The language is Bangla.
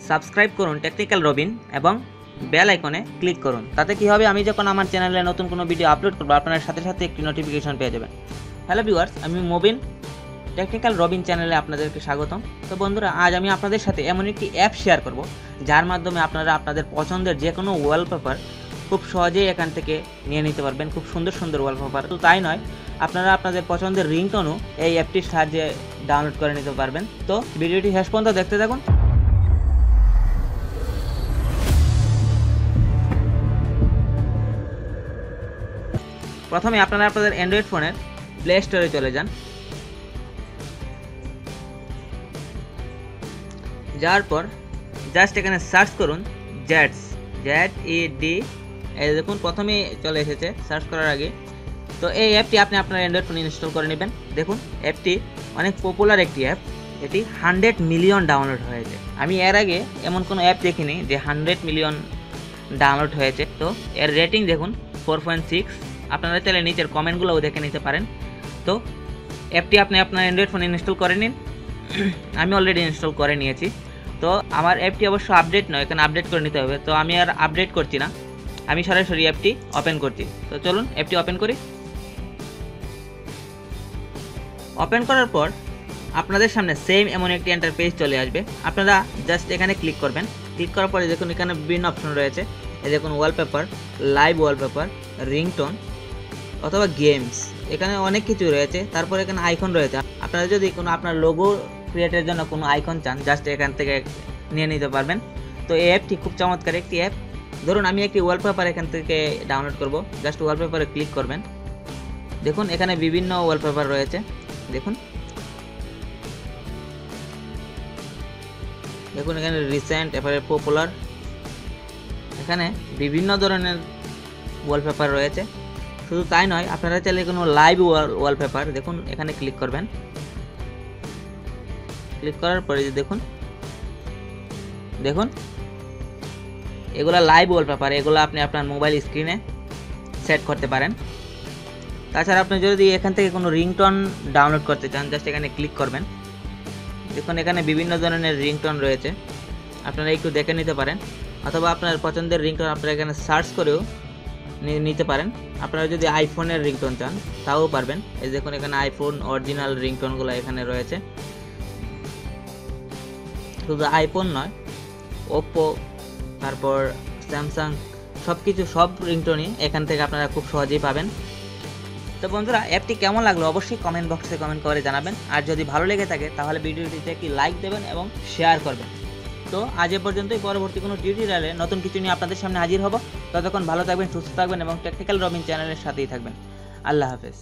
সাবস্ক্রাইব করুন টেকনিক্যাল রবিন এবং বেল আইকনে ক্লিক করুন। তাতে কি হবে, আমি যখন আমার চ্যানেলে নতুন কোনো ভিডিও আপলোড করব আপনার সাথে সাথে একটি নোটিফিকেশন পেয়ে যাবেন। হ্যালো ভিউয়ার্স, আমি মুবিন, টেকনিক্যাল রবিন চ্যানেলে আপনাদেরকে স্বাগতম। তো বন্ধুরা, আজ আমি আপনাদের সাথে এমন একটি অ্যাপ শেয়ার করব যার মাধ্যমে আপনারা আপনাদের পছন্দের যে কোনো ওয়ালপেপার খুব সহজেই এখান থেকে নিয়ে নিতে পারবেন। খুব সুন্দর সুন্দর ওয়ালপেপার। তো তাই নয়, আপনারা আপনাদের পছন্দের রিংটোনও এই অ্যাপটির সাহায্যে ডাউনলোড করে নিতে পারবেন। তো ভিডিওটি শেষ পর্যন্ত দেখতে থাকুন। প্রথমে আপনারা আপনাদের অ্যান্ড্রয়েড ফোনের প্লে স্টোরে চলে যান। যাওয়ার পর জাস্ট এখানে সার্চ করুন ZED। এই দেখুন প্রথমেই চলে এসেছে সার্চ করার আগে। তো এই অ্যাপটি আপনি আপনার অ্যান্ড্রয়েড ফোনে ইনস্টল করে নেবেন। দেখুন অ্যাপটি অনেক পপুলার একটি অ্যাপ, এটি 100 মিলিয়ন ডাউনলোড হয়েছে। আমি এর আগে এমন কোনো অ্যাপ দেখিনি যে 100 মিলিয়ন ডাউনলোড হয়েছে। তো এর রেটিং দেখুন 4.6। আপনারা চাইলে নিচের কমেন্টগুলোও দেখে নিতে পারেন। তো অ্যাপটি আপনি আপনার অ্যান্ড্রয়েড ফোনে ইনস্টল করে নিন। আমি অলরেডি ইনস্টল করে নিয়েছি। তো আমার অ্যাপটি অবশ্য আপডেট নয়, এখানে আপডেট করে নিতে হবে। তো আমি আর আপডেট করছি না, আমি সরাসরি অ্যাপটি ওপেন করছি। তো চলুন অ্যাপটি ওপেন করি। ওপেন করার পর আপনাদের সামনে সেম এমন একটি ইন্টারফেস চলে আসবে। আপনারা জাস্ট এখানে ক্লিক করবেন। ক্লিক করার পরে দেখুন এখানে বিভিন্ন অপশন রয়েছে। এই দেখুন ওয়ালপেপার, লাইভ ওয়ালপেপার, রিংটোন অথবা গেমস, এখানে অনেক কিছু রয়েছে। তারপর এখানে আইকন রয়েছে। আপনারা যদি কোনো আপনার লোগো ক্রিয়েটের জন্য কোনো আইকন চান, জাস্ট এখান থেকে নিয়ে নিতে পারবেন। তো এই অ্যাপটি খুব চমৎকার একটি অ্যাপ। ধরুন আমি একটি ওয়ালপেপার এখান থেকে ডাউনলোড করব, জাস্ট ওয়ালপেপারে ক্লিক করবেন। দেখুন এখানে বিভিন্ন ওয়ালপেপার রয়েছে। দেখুন দেখুন এখানে রিসেন্ট, এবারে পপুলার, এখানে বিভিন্ন ধরনের ওয়ালপেপার রয়েছে। শুধু তাই নয়, আপনারা চাইলে কোনো লাইভ ওয়ালপেপার, দেখুন এখানে ক্লিক করবেন। ক্লিক করার পরে যে দেখুন এগুলা লাইভ ওয়ালপেপার, এগুলো আপনি আপনার মোবাইল স্ক্রিনে সেট করতে পারেন। তাছাড়া আপনি যদি এখান থেকে কোনো রিংটোন ডাউনলোড করতে চান, জাস্ট এখানে ক্লিক করবেন। দেখুন এখানে বিভিন্ন ধরনের রিংটোন রয়েছে, আপনারা একটু দেখে নিতে পারেন। অথবা আপনার পছন্দের রিংটোন আপনারা এখানে সার্চ করেও নিতে পারেন। আপনারা যদি আইফোনের রিংটোন চান তাও পারবেন। এই দেখুন এখানে আইফোন অরিজিনাল রিংটোনগুলো এখানে রয়েছে। শুধু আইফোন নয়, ওপ্পো, তারপর স্যামসাং, সব রিংটোনই এখান থেকে আপনারা খুব সহজেই পাবেন। তো বন্ধুরা, অ্যাপটি কেমন লাগলো অবশ্যই কমেন্ট বক্সে কমেন্ট করে জানাবেন। আর যদি ভালো লেগে থাকে তাহলে ভিডিওটিতে একটি লাইক দেবেন এবং শেয়ার করবেন। তো আজ এ পর্যন্তই। পরবর্তী কোনো টিউটোরিয়ালে নতুন কিছু নিয়ে আপনাদের সামনে হাজির হব। ততক্ষণ ভালো থাকবেন, সুস্থ থাকবেন এবং টেকনিক্যাল রবিন চ্যানেলের সাথেই থাকবেন। আল্লাহ হাফেজ।